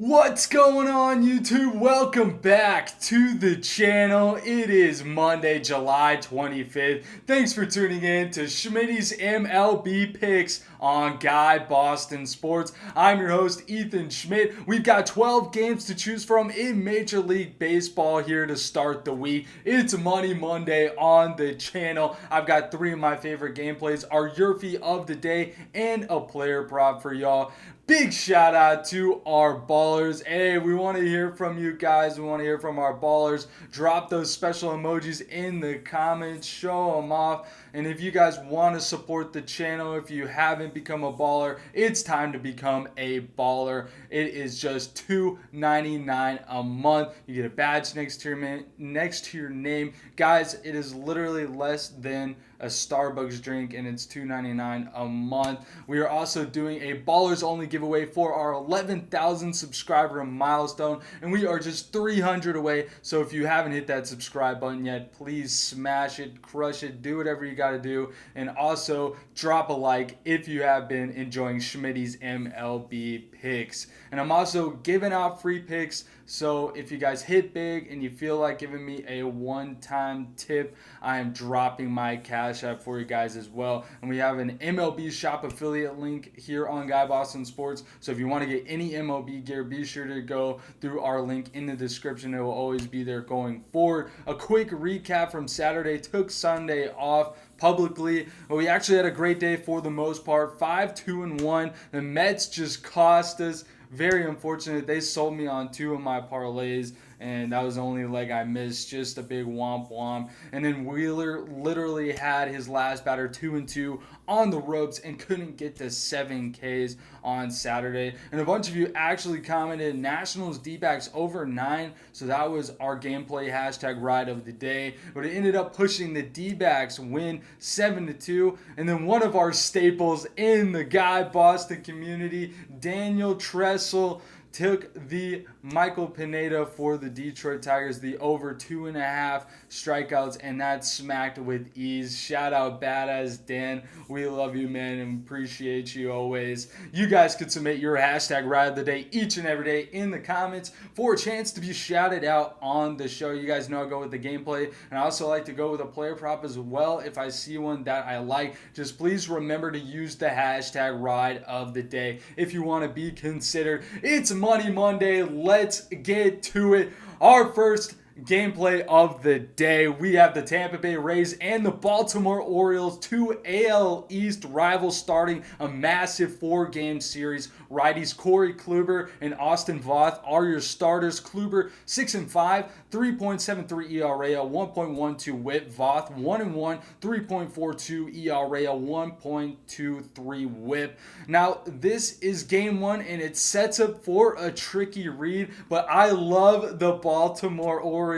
What's going on, YouTube? Welcome back to the channel. It is Monday, July 25th. Thanks for tuning in to Schmidty's MLB picks on Guy Boston Sports. I'm your host, Ethan Schmidt. We've got 12 games to choose from in Major League Baseball here to start the week. It's Money Monday on the channel. I've got three of my favorite gameplays, our YRFI of the day, and a player prop for y'all. Big shout out to our ballers. Hey, we want to hear from you guys. We want to hear from our ballers. Drop those special emojis in the comments. Show them off. And if you guys want to support the channel, if you haven't become a baller, it's time to become a baller. It is just $2.99 a month. You get a badge next to your name. Guys, it is literally less than a Starbucks drink, and it's $2.99 a month. We are also doing a Ballers Only giveaway for our 11,000 subscriber milestone, and we are just 300 away. So if you haven't hit that subscribe button yet, please smash it, crush it, do whatever you got to do, and also drop a like if you have been enjoying Schmidty's MLB picks. And I'm also giving out free picks, so if you guys hit big and you feel like giving me a one-time tip, I am dropping my CashApp for you guys as well. And we have an MLB shop affiliate link here on Guy Boston Sports, so if you want to get any MLB gear, be sure to go through our link in the description. It will always be there going forward. A quick recap from Saturday. Took Sunday off publicly, but we actually had a great day for the most part. 5-2-1. The Mets just cost us. Very unfortunate. They sold me on two of my parlays, and that was the only leg I missed. Just a big womp womp. And then Wheeler literally had his last batter 2-2 on the ropes and couldn't get to 7 Ks on Saturday. And a bunch of you actually commented Nationals D-backs over 9, so that was our gameplay hashtag ride of the day. But it ended up pushing the D-backs win 7-2. And then one of our staples in the Guy Boston community, Daniel Tressel, took the Michael Pineda for the Detroit Tigers, the over 2.5 strikeouts, and that smacked with ease. Shout out Badass Dan. We love you, man, and appreciate you always. You guys could submit your hashtag ride of the day each and every day in the comments for a chance to be shouted out on the show. You guys know I go with the gameplay, and I also like to go with a player prop as well. If I see one that I like, just please remember to use the hashtag ride of the day if you want to be considered. It's Money Monday. Let's get to it. Our first gameplay of the day, we have the Tampa Bay Rays and the Baltimore Orioles, two AL East rivals starting a massive 4-game series. Righties Corey Kluber and Austin Voth are your starters. Kluber 6-5, 3.73 ERA, a 1.12 WHIP. Voth 1-1, 3.42 ERA, a 1.23 WHIP. Now this is game one, and it sets up for a tricky read, but I love the Baltimore Orioles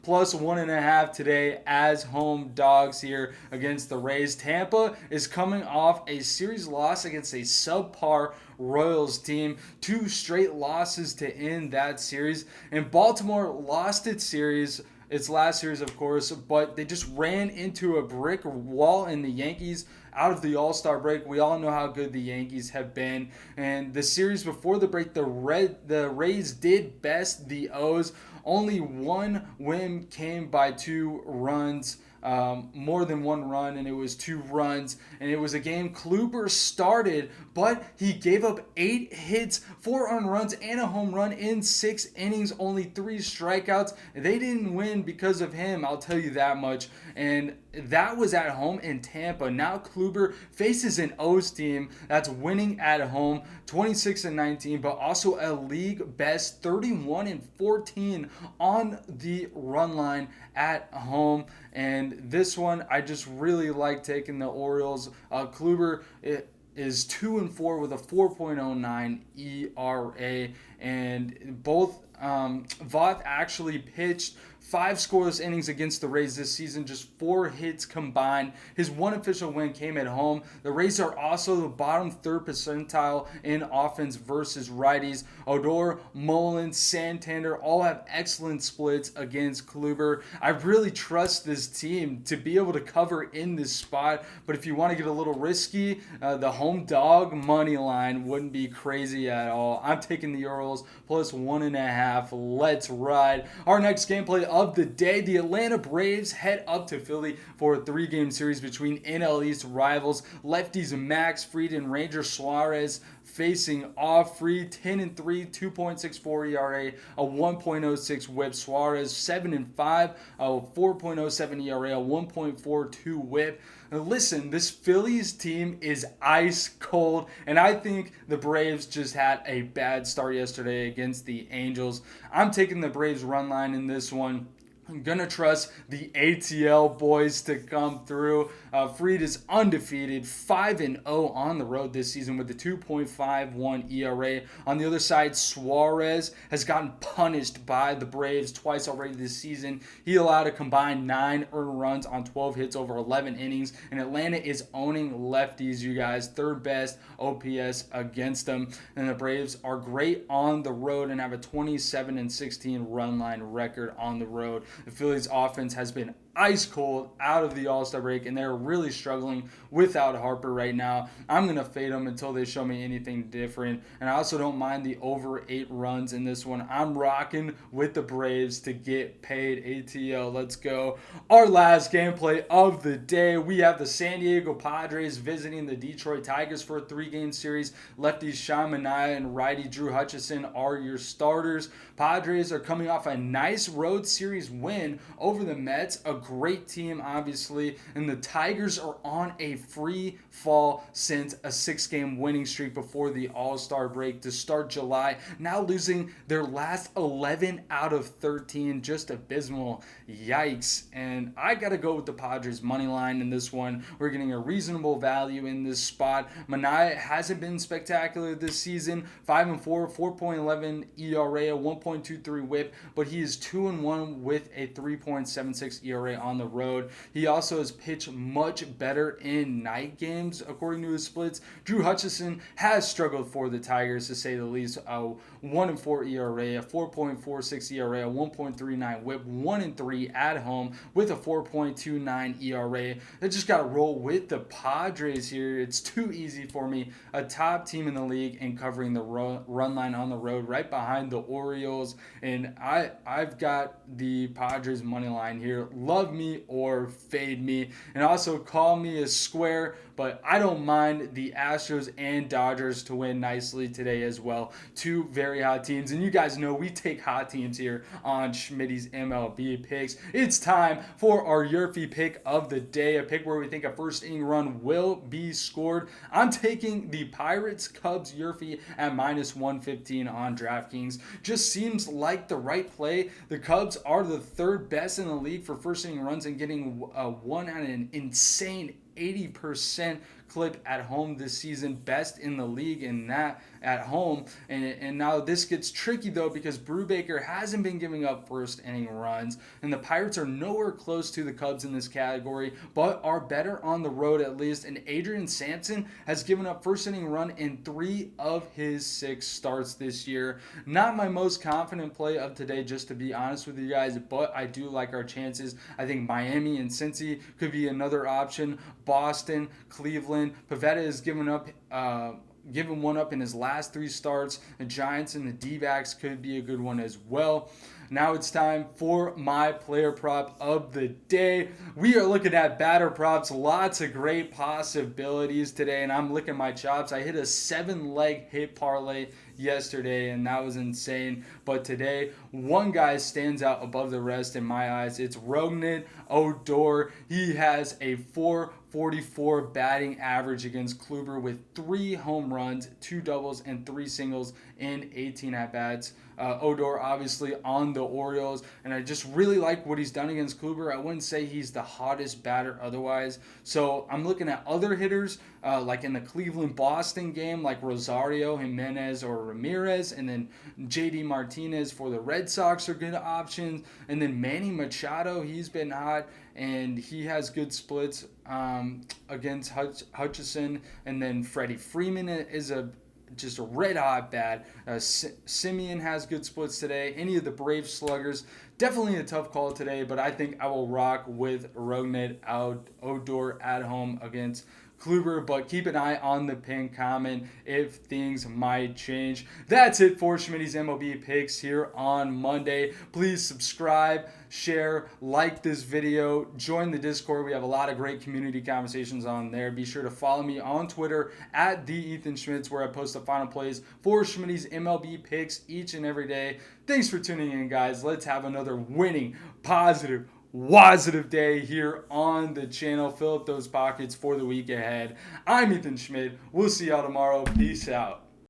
plus 1.5 today as home dogs here against the Rays. Tampa is coming off a series loss against a subpar Royals team, 2 straight losses to end that series, and Baltimore lost its last series, of course, but they just ran into a brick wall in the Yankees out of the All-Star break. We all know how good the Yankees have been, and the series before the break, the Rays did best the O's. Only one win came by 2 runs. More than 1 run, and it was 2 runs, and it was a game Kluber started, but he gave up 8 hits, 4 earned runs, and a home run in 6 innings, only 3 strikeouts. They didn't win because of him, I'll tell you that much, and that was at home in Tampa. Now Kluber faces an O's team that's winning at home, 26-19, but also a league best 31-14 on the run line at home. And this one, I just really like taking the Orioles. Kluber is 2-4 with a 4.09 ERA, and both Voth actually pitched 5 scoreless innings against the Rays this season, just 4 hits combined. His one official win came at home. The Rays are also the bottom 3rd percentile in offense versus righties. Odor, Mullins, Santander all have excellent splits against Kluber. I really trust this team to be able to cover in this spot, but if you want to get a little risky, the home dog money line wouldn't be crazy at all. I'm taking the Orioles plus 1.5. Let's ride. Our next gameplay of the day, the Atlanta Braves head up to Philly for a 3-game series between NL East rivals. Lefties Max Fried and Ranger Suarez facing off. Fried 10-3, 2.64 ERA, a 1.06 WHIP. Suarez 7-5, a 4.07 ERA, a 1.42 WHIP. Now listen, this Phillies team is ice cold, and I think the Braves just had a bad start yesterday against the Angels. I'm taking the Braves run line in this one. I'm going to trust the ATL boys to come through. Fried is undefeated, 5-0 on the road this season with a 2.51 ERA. On the other side, Suarez has gotten punished by the Braves twice already this season. He allowed a combined 9 earned runs on 12 hits over 11 innings. And Atlanta is owning lefties, you guys. 3rd best OPS against them. And the Braves are great on the road and have a 27-16 run line record on the road. The Phillies offense has been ice cold out of the All-Star break, and they're really struggling without Harper right now. I'm going to fade them until they show me anything different, and I also don't mind the over 8 runs in this one. I'm rocking with the Braves to get paid. ATL, let's go. Our last gameplay of the day, we have the San Diego Padres visiting the Detroit Tigers for a 3-game series. Lefties Sean Manaea and righty Drew Hutchison are your starters. Padres are coming off a nice road series win over the Mets, a great team, obviously, and the Tigers are on a free fall since a 6-game winning streak before the All-Star break to start July, now losing their last 11 out of 13. Just abysmal. Yikes. And I gotta go with the Padres money line in this one. We're getting a reasonable value in this spot. Manaea hasn't been spectacular this season, 5-4, 4.11 ERA, a 1.23 WHIP, but he is 2-1 with a 3.76 ERA on the road. He also has pitched much better in night games, according to his splits. Drew Hutchison has struggled for the Tigers, to say the least. A 1-4 ERA, a 4.46 ERA, a 1.39 WHIP, 1-3 at home with a 4.29 ERA. They just got to roll with the Padres here. It's too easy for me. A top team in the league and covering the run line on the road, right behind the Orioles. And I've got the Padres money line here. Love me or fade me. And also call me a square, but I don't mind the Astros and Dodgers to win nicely today as well. 2 very hot teams. And you guys know we take hot teams here on Schmidty's MLB picks. It's time for our YRFI pick of the day, a pick where we think a first inning run will be scored. I'm taking the Pirates Cubs YRFI at minus 115 on DraftKings. Just seems like the right play. The Cubs are the 3rd best in the league for first inning runs and getting one at an insane 80% clip at home this season, best in the league in that at home. And now this gets tricky though, because Brubaker hasn't been giving up first inning runs, and the Pirates are nowhere close to the Cubs in this category, but are better on the road at least. And Adrian Sampson has given up first inning run in 3 of his 6 starts this year. Not my most confident play of today, just to be honest with you guys, but I do like our chances. I think Miami and Cincy could be another option. Boston, Cleveland. Pivetta has given one up in his last 3 starts. The Giants and the D-backs could be a good one as well. Now it's time for my player prop of the day. We are looking at batter props. Lots of great possibilities today, and I'm licking my chops. I hit a 7-leg hit parlay yesterday, and that was insane. But today, one guy stands out above the rest in my eyes. It's Rougned Odor. He has a 444 batting average against Kluber with 3 home runs, 2 doubles, and 3 singles in 18 at-bats. Odor obviously on the Orioles, and I just really like what he's done against Kluber. I wouldn't say he's the hottest batter otherwise. So I'm looking at other hitters like in the Cleveland-Boston game, like Rosario, Jimenez, or Ramirez, and then JD Martinez for the Red Sox are good options, and then Manny Machado, he's been hot, and he has good splits against Hutchison, and then Freddie Freeman is just a red hot bat. Simeon has good splits today. Any of the Brave sluggers, definitely a tough call today, but I think I will rock with Rougned Odor at home against Kluber, but keep an eye on the pinned comment if things might change. That's it for Schmidty's MLB picks here on Monday. Please subscribe, share, like this video, join the Discord. We have a lot of great community conversations on there. Be sure to follow me on Twitter at @TheEthanSchmitz, where I post the final plays for Schmidty's MLB picks each and every day. Thanks for tuning in, guys. Let's have another winning, positive, WOZZATIVE day here on the channel. Fill up those pockets for the week ahead. I'm Ethan Schmidt. We'll see y'all tomorrow. Peace out.